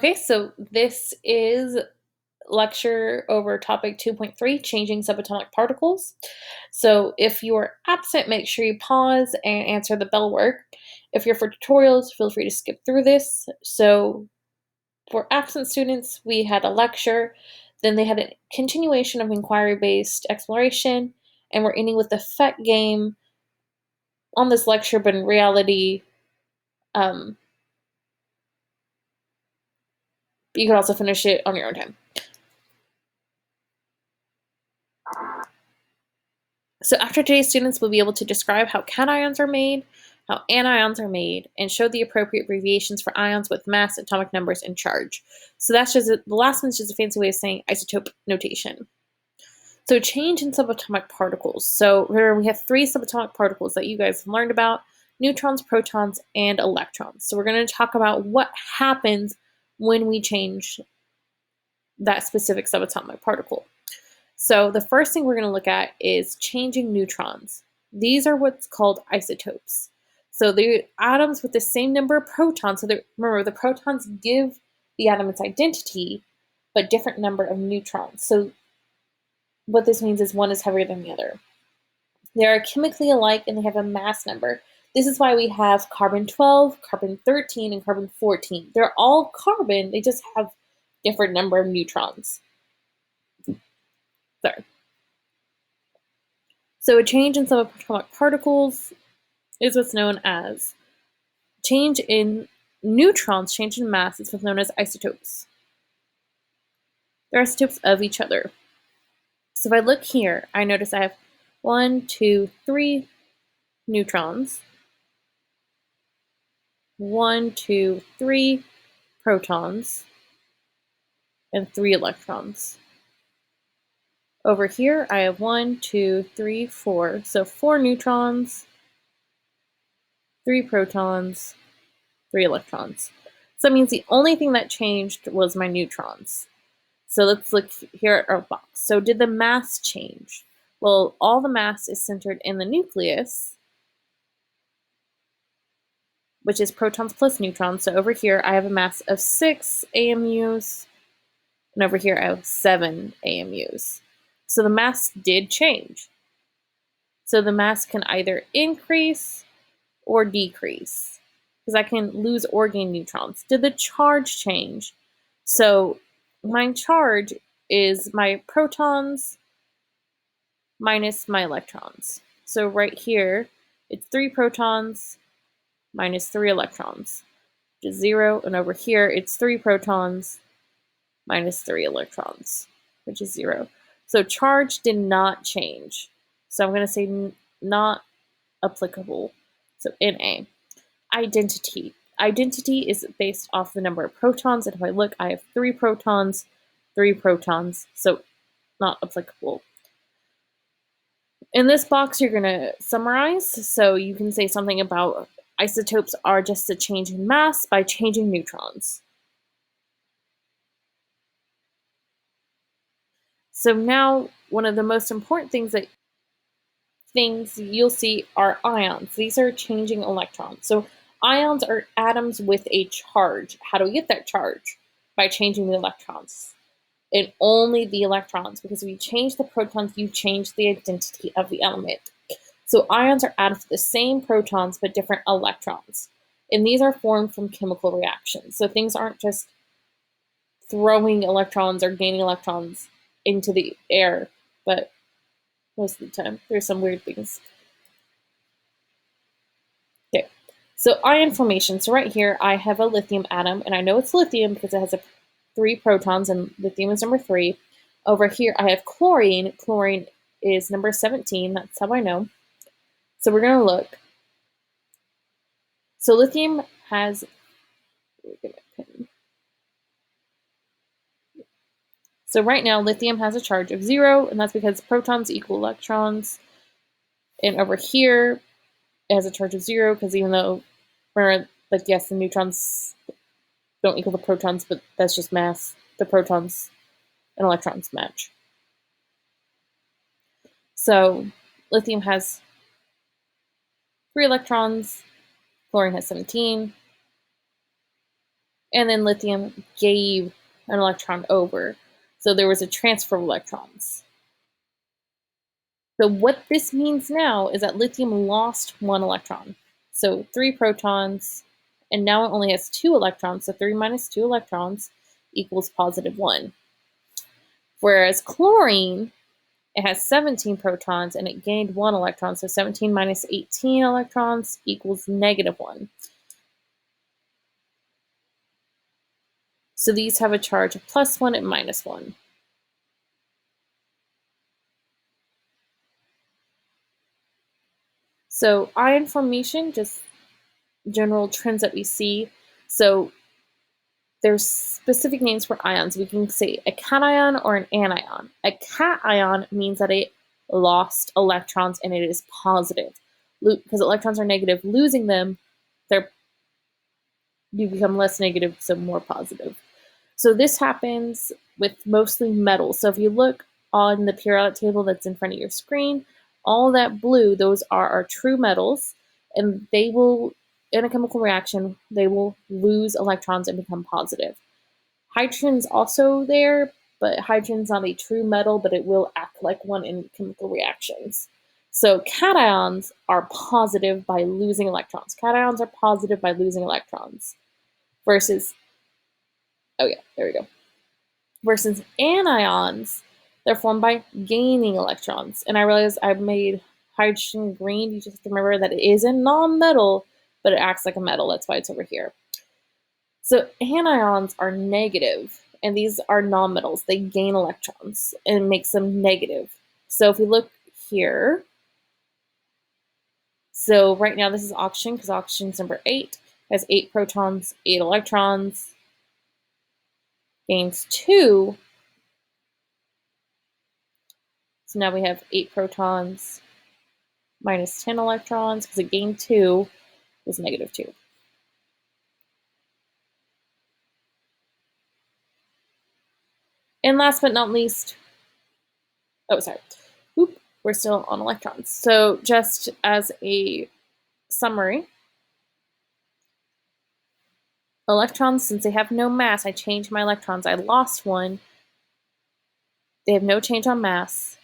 Okay, so this is lecture over topic 2.3, changing subatomic particles. So if you're absent, make sure you pause and answer the bell work. If you're for tutorials, feel free to skip through this. So for absent students, we had a lecture, then they had a continuation of inquiry-based exploration, and we're ending with the FET game on this lecture, but in reality, you can also finish it on your own time. So after today's students will be able to describe how cations are made, how anions are made, and show the appropriate abbreviations for ions with mass, atomic numbers, and charge. So that's just the last one's just a fancy way of saying isotope notation. So change in subatomic particles. So remember, we have three subatomic particles that you guys have learned about: neutrons, protons, and electrons. So we're going to talk about what happens when we change that specific subatomic particle. So the first thing we're going to look at is changing neutrons. These are what's called isotopes. So they're atoms with the same number of protons. So remember, the protons give the atom its identity, but different number of neutrons. So what this means is one is heavier than the other. They are chemically alike and they have a mass number. This is why we have carbon 12, carbon 13, and carbon 14. They're all carbon, they just have different number of neutrons. Sorry. So a change in subatomic particles is what's known as change in neutrons, change in mass is what's known as isotopes. They're isotopes of each other. So if I look here, I notice I have 1, 2, 3 neutrons, 1, 2, 3 protons, and 3 electrons. Over here, I have 1, 2, 3, 4. So 4 neutrons, 3 protons, 3 electrons. So that means the only thing that changed was my neutrons. So let's look here at our box. So did the mass change? Well, all the mass is centered in the nucleus, which is protons plus neutrons. So over here, I have a mass of 6 AMUs, and over here, I have 7 AMUs. So the mass did change. So the mass can either increase or decrease, because I can lose or gain neutrons. Did the charge change? So my charge is my protons minus my electrons. So right here, it's 3 protons minus 3 electrons, which is 0. And over here, it's 3 protons minus 3 electrons, which is 0. So charge did not change. So I'm going to say not applicable. So NA. Identity. Identity is based off the number of protons. And if I look, I have 3 protons, 3 protons. So not applicable. In this box, you're going to summarize. So you can say something about isotopes are just a change in mass by changing neutrons. So now, one of the most important things you'll see are ions. These are changing electrons. So ions are atoms with a charge. How do we get that charge? By changing the electrons. And only the electrons, because if you change the protons, you change the identity of the element. So ions are atoms with the same protons but different electrons. And these are formed from chemical reactions. So things aren't just throwing electrons or gaining electrons into the air, but most of the time there's some weird things. Okay, so ion formation. So right here I have a lithium atom, and I know it's lithium because it has 3 protons, and lithium is number 3. Over here I have chlorine. Chlorine is number 17. That's how I know. So we're going to look. So lithium has, so right now lithium has a charge of 0, and that's because protons equal electrons. And over here it has a charge of 0 because even though, like, yes, the neutrons don't equal the protons, but that's just mass. The protons and electrons match. So lithium has 3 electrons, chlorine has 17. and then lithium gave an electron over. So there was a transfer of electrons. So what this means now is that lithium lost one electron. So 3 protons, and now it only has 2 electrons. So 3 minus 2 electrons equals positive 1. Whereas chlorine, it has 17 protons and it gained 1 electron. So 17 minus 18 electrons equals negative 1. So these have a charge of plus 1 and minus 1. So ion formation, just general trends that we see. So there's specific names for ions. We can say a cation or an anion. A cation means that it lost electrons and it is positive. Because electrons are negative, losing them, you become less negative, so more positive. So this happens with mostly metals. So if you look on the periodic table that's in front of your screen, all that blue, those are our true metals, and they will, in a chemical reaction, they will lose electrons and become positive. Hydrogen's also there, but hydrogen's not a true metal, but it will act like one in chemical reactions. So cations are positive by losing electrons. Cations are positive by losing electrons. Versus, oh yeah, there we go. Versus anions, they're formed by gaining electrons. And I realize I made hydrogen green. You just have to remember that it is a non-metal, but it acts like a metal. That's why it's over here. So anions are negative, and these are nonmetals. They gain electrons and it makes them negative. So if we look here, so right now this is oxygen because oxygen's number 8, has 8 protons, 8 electrons, gains 2. So now we have 8 protons minus 10 electrons because it gained 2 was negative 2. And last but not least, we're still on electrons. So just as a summary, electrons, since they have no mass, I changed my electrons. I lost one. They have no change on mass.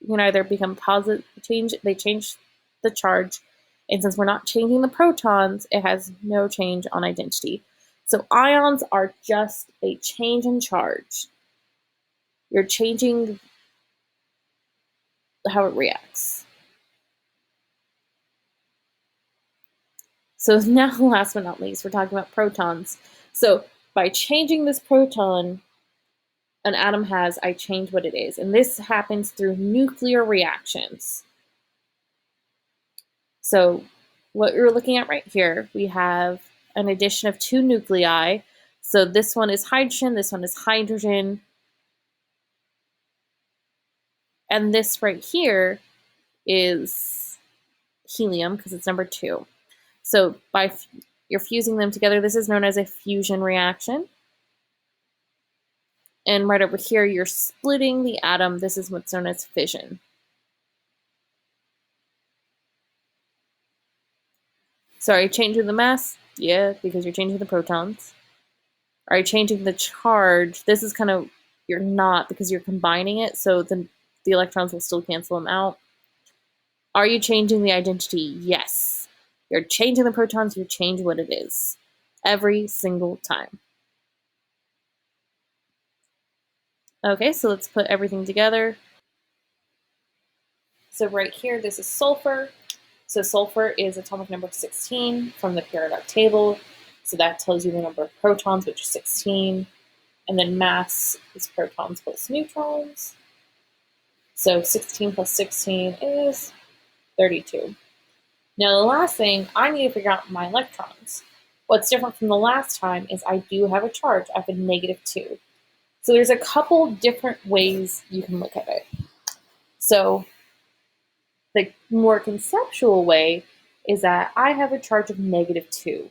You can either become positive, they change the charge, and since we're not changing the protons, it has no change on identity. So ions are just a change in charge. You're changing how it reacts. So now, last but not least, we're talking about protons. So by changing this proton an atom has, I change what it is. And this happens through nuclear reactions. So what you're looking at right here, we have an addition of 2 nuclei. So this one is hydrogen, this one is hydrogen. And this right here is helium because it's number 2. So you're fusing them together. This is known as a fusion reaction. And right over here, you're splitting the atom. This is what's known as fission. So are you changing the mass? Yeah, because you're changing the protons. Are you changing the charge? This is kind of, you're not because you're combining it, so the electrons will still cancel them out. Are you changing the identity? Yes. You're changing the protons, you change what it is. Every single time. Okay, so let's put everything together. So right here, this is sulfur. So sulfur is atomic number 16 from the periodic table. So that tells you the number of protons, which is 16. And then mass is protons plus neutrons. So 16 plus 16 is 32. Now the last thing, I need to figure out my electrons. What's different from the last time is I do have a charge. I have a negative 2. So there's a couple different ways you can look at it. So the more conceptual way is that I have a charge of negative 2.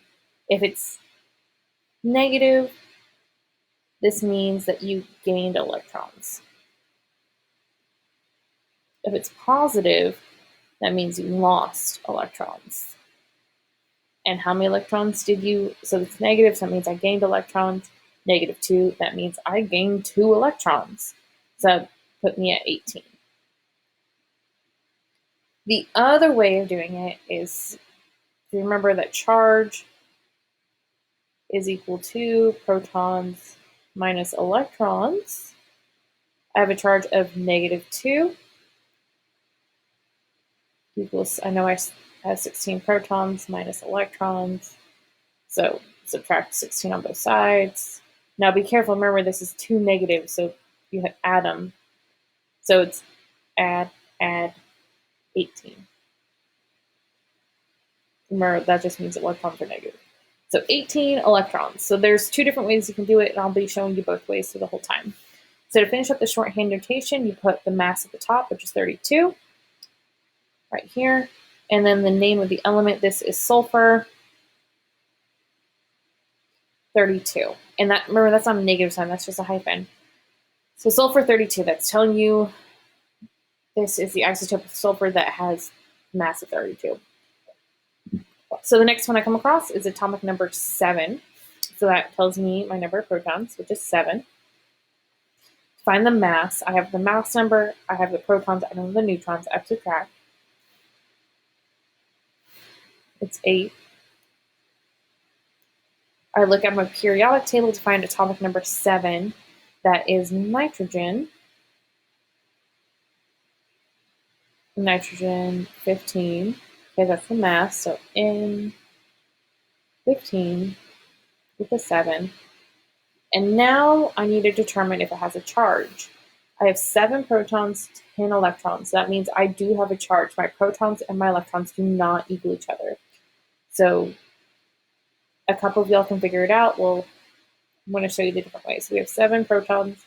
If it's negative, this means that you gained electrons. If it's positive, that means you lost electrons. And how many electrons did you, so it's negative, so that means I gained electrons. -2, that means I gained 2 electrons. So that put me at 18. The other way of doing it is, remember that charge is equal to protons minus electrons. I have a charge of -2 equals, I know I have 16 protons minus electrons, so subtract 16 on both sides. Now be careful, remember this is 2 negatives, so you add them. So it's add 18. Remember, that just means electrons are negative. So 18 electrons. So there's 2 different ways you can do it, and I'll be showing you both ways through the whole time. So to finish up the shorthand notation, you put the mass at the top, which is 32, right here. And then the name of the element, this is sulfur, 32. And that, remember, that's not a negative sign, that's just a hyphen. So sulfur 32, that's telling you this is the isotope of sulfur that has mass of 32. So the next one I come across is atomic number 7. So that tells me my number of protons, which is 7. To find the mass, I have the mass number, I have the protons, I know the neutrons, I subtract. It's 8. I look at my periodic table to find atomic number 7. That is nitrogen. Nitrogen 15. Okay, that's the mass. So N 15 with a 7. And now I need to determine if it has a charge. I have 7 protons, 10 electrons. That means I do have a charge. My protons and my electrons do not equal each other. So a couple of y'all can figure it out. Well, I'm going to show you the different ways. So we have 7 protons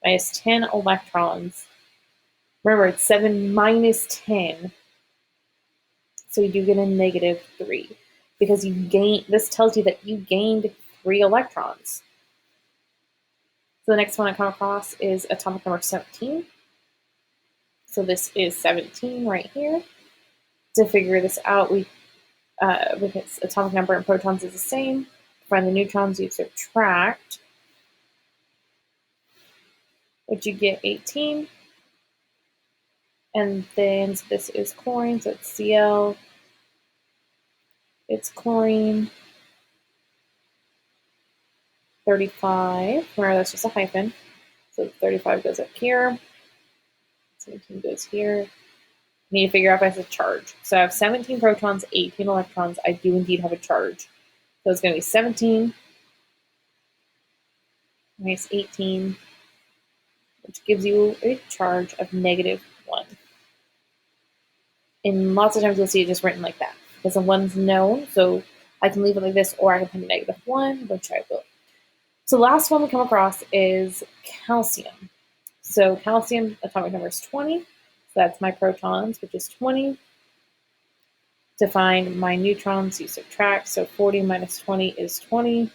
minus 10 electrons. Remember, it's 7 minus 10. So you do get a -3 because you gain. This tells you that you gained 3 electrons. So the next one I come across is atomic number 17. So this is 17 right here. To figure this out, with its atomic number and protons is the same. To find the neutrons, you subtract, which you get 18. And then so this is chlorine, so it's Cl. It's chlorine. 35. Remember, that's just a hyphen. So 35 goes up here. 17 goes here. I need to figure out if I have a charge. So I have 17 protons, 18 electrons. I do indeed have a charge. So it's going to be 17 minus 18, which gives you a charge of -1. And lots of times you'll see it just written like that, because the 1's known. So I can leave it like this, or I can put a -1, which I will. So the last one we come across is calcium. So calcium atomic number is 20. So that's my protons, which is 20. To find my neutrons, you subtract. So 40 minus 20 is 20.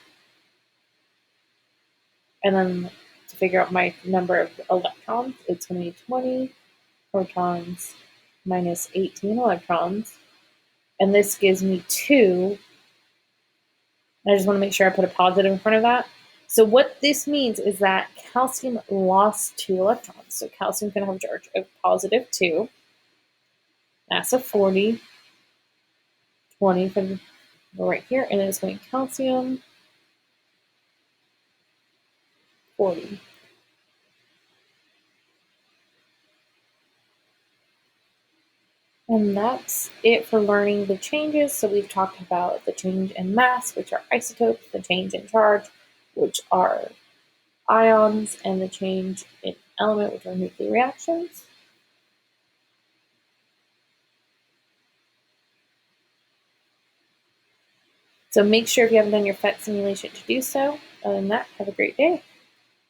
And then to figure out my number of electrons, it's going to be 20 protons minus 18 electrons. And this gives me 2. I just want to make sure I put a positive in front of that. So what this means is that calcium lost 2 electrons. So calcium can have a charge of +2, mass of 40, 20 for the right here, and then it's going calcium 40. And that's it for learning the changes. So we've talked about the change in mass, which are isotopes, the change in charge, which are ions, and the change in element, which are nuclear reactions. So make sure if you haven't done your PhET simulation to do so. Other than that, have a great day.